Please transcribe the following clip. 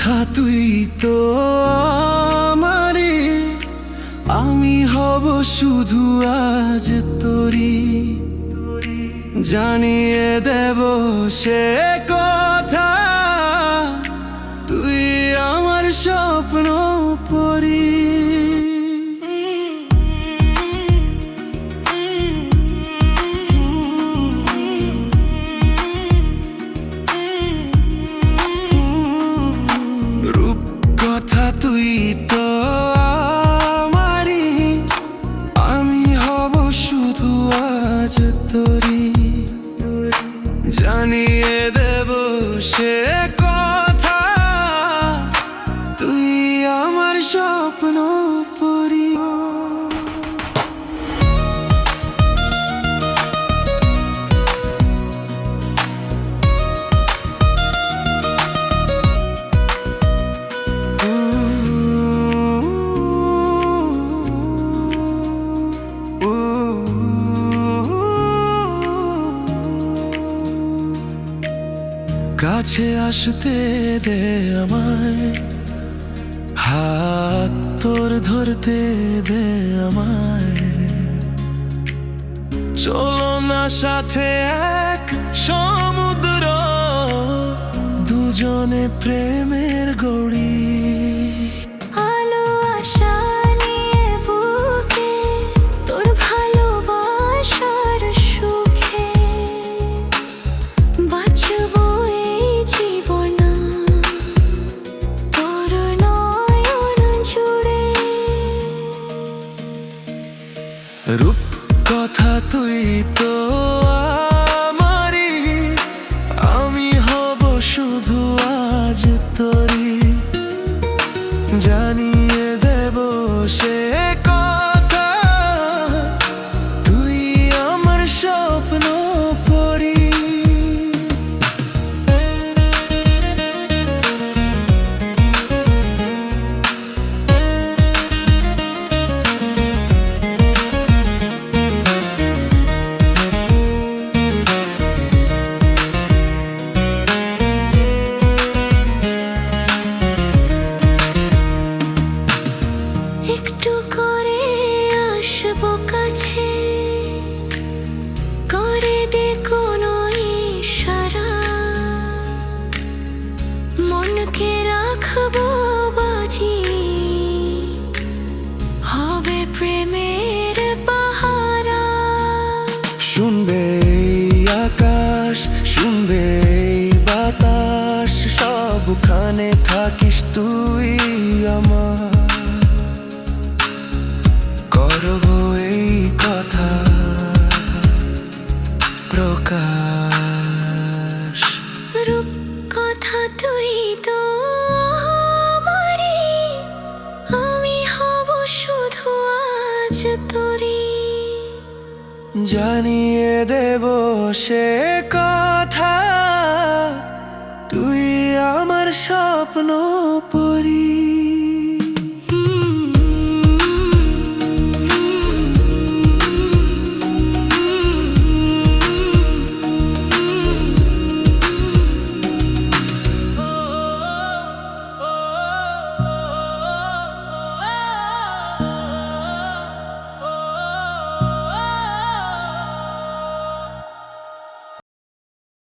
কথা তুই তো আমারে, আমি হব শুধু আজ তোরি। জানিয়ে দেব সে কথা, তুই আমার স্বপ্ন পরি। কথা তুই তো আমারি, আমি হব শুধু আজ তোরি। জানিয়ে দেব সে কথা, তুই আমার স্বপ্ন পরি। কাছে আসতে দে আমায়, হাত তোর ধরতে দে আমায়। চলো না সাথে এক সমুদ্র, দুজনে প্রেমের গড়ি। রূপ কথা তুই তো আমারি, আমি হব শুধু আজ তোরি। জানিয়ে দেব সে কথা, তুই আমার স্বপ্ন পরি। একটু করে আসবো কাছে, করে দে কোনো ইশারা, মনকে রাখবো বাজি, হবে প্রেমের পাহারা। শুনবে আকাশ, শুনবে বাতাস, সবখানে থাকিস তুই আমার। করব এই কথা প্রকাশ। রূপ কথা তুই তো আমারি, আমি হব শুধু আজ তোরি। জানিয়ে দেব সে কথা, তুই আমার স্বপ্ন